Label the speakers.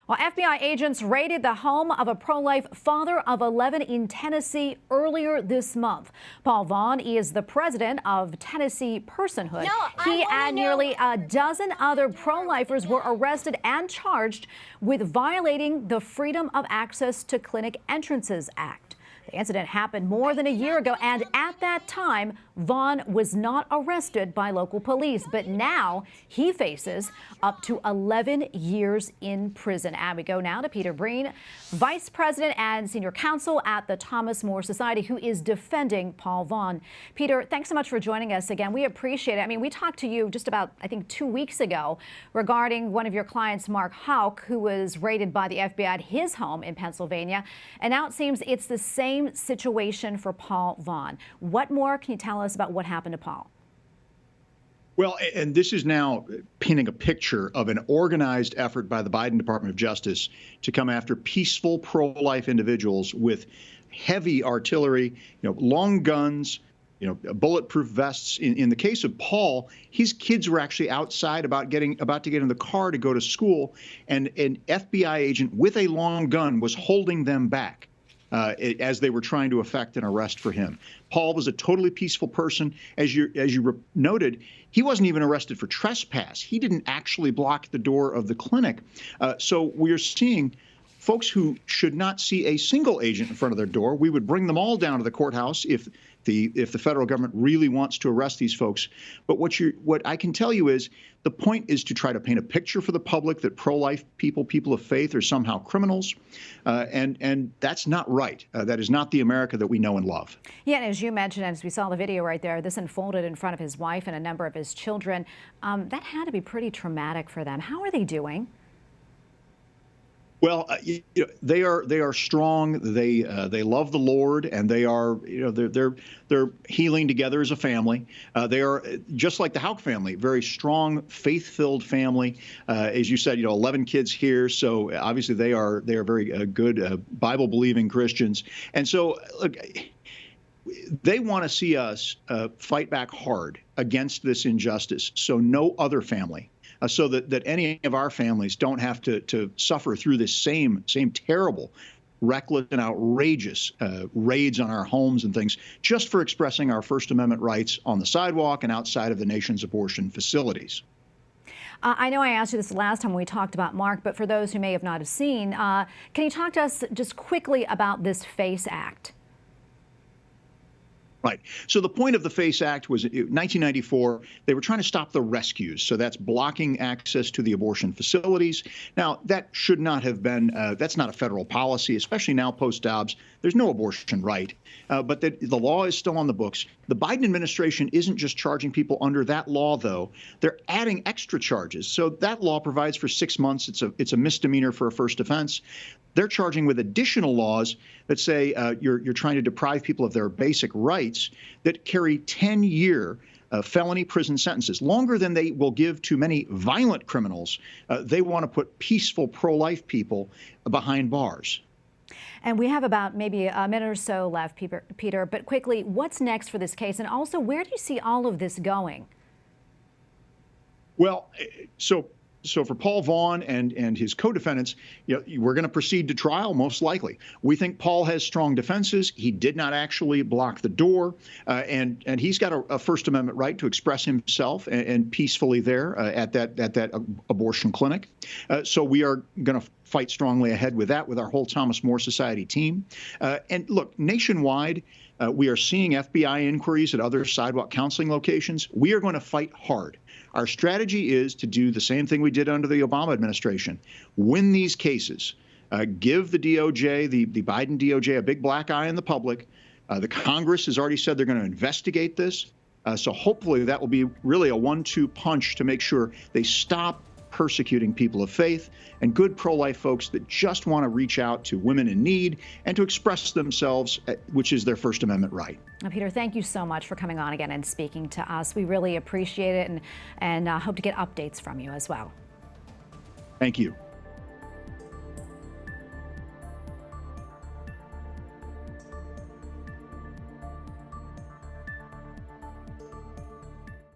Speaker 1: Well, FBI agents raided the home of a pro-life father of 11 in Tennessee earlier this month. Paul Vaughn is the president of Tennessee Personhood. He and nearly a dozen other pro-lifers were arrested and charged with violating the Freedom of Access to Clinic Entrances Act. The incident happened more than a year ago, and at that time, Vaughn was not arrested by local police. But now he faces up to 11 years in prison. And we go now to Peter Breen, Vice President and Senior Counsel at the Thomas More Society, who is defending Paul Vaughn. Peter, thanks so much for joining us again. We appreciate it. I mean, we talked to you just about, I think, 2 weeks ago regarding one of your clients, Mark Houck, who was raided by the FBI at his home in Pennsylvania. And now it seems it's the same situation for Paul Vaughn. What more can you tell us about what happened to Paul?
Speaker 2: Well, and this is now painting a picture of an organized effort by the Biden Department of Justice to come after peaceful pro-life individuals with heavy artillery, long guns, bulletproof vests. In the case of Paul, his kids were actually outside about to get in the car to go to school, and an FBI agent with a long gun was holding them back as they were trying to effect an arrest for him. Paul was a totally peaceful person. As you noted, he wasn't even arrested for trespass. He didn't actually block the door of the clinic. So we're seeing folks who should not see a single agent in front of their door. We would bring them all down to the courthouse if the federal government really wants to arrest these folks. But what I can tell you is the point is to try to paint a picture for the public that pro-life people of faith, are somehow criminals, and that's not right. That is not the America that we know and love.
Speaker 1: Yeah, and as you mentioned, as we saw the video right there, this unfolded in front of his wife and a number of his children. That had to be pretty traumatic for them. How are they doing?
Speaker 2: Well, they are strong. They love the Lord, and they are they're healing together as a family. They are just like the Houck family, very strong, faith-filled family. As you said, 11 kids here, so obviously they are very good Bible-believing Christians. And so, look, they want to see us fight back hard against this injustice, so no other family. So that any of our families don't have to suffer through this same terrible, reckless and outrageous raids on our homes and things just for expressing our First Amendment rights on the sidewalk and outside of the nation's abortion facilities.
Speaker 1: I know I asked you this last time when we talked about Mark, but for those who may have not have seen, can you talk to us just quickly about this FACE Act?
Speaker 2: Right. So the point of the FACE Act was in 1994, they were trying to stop the rescues. So that's blocking access to the abortion facilities. Now, that should not have been, that's not a federal policy, especially now post-Dobbs. There's no abortion right. But the law is still on the books. The Biden administration isn't just charging people under that law, though. They're adding extra charges. So that law provides for 6 months. It's a misdemeanor for a first offense. They're charging with additional laws that say you're trying to deprive people of their basic rights that carry 10-year felony prison sentences, longer than they will give to many violent criminals. They want to put peaceful pro-life people behind bars.
Speaker 1: And we have about maybe a minute or so left, Peter, but quickly, what's next for this case? And also, where do you see all of this going?
Speaker 2: Well, so for Paul Vaughn and his co-defendants, we're going to proceed to trial, most likely. We think Paul has strong defenses. He did not actually block the door, and he's got a First Amendment right to express himself and peacefully there at that abortion clinic. So we are going to fight strongly ahead with that with our whole Thomas More Society team. And look, nationwide, we are seeing FBI inquiries at other sidewalk counseling locations. We are going to fight hard. Our strategy is to do the same thing we did under the Obama administration. Win these cases. Give the DOJ, the Biden DOJ, a big black eye in the public. The Congress has already said they're going to investigate this. So hopefully that will be really a 1-2 punch to make sure they stop persecuting people of faith and good pro-life folks that just want to reach out to women in need and to express themselves, which is their First Amendment right.
Speaker 1: Well, Peter, thank you so much for coming on again and speaking to us. We really appreciate it and hope to get updates from you as well.
Speaker 2: Thank you.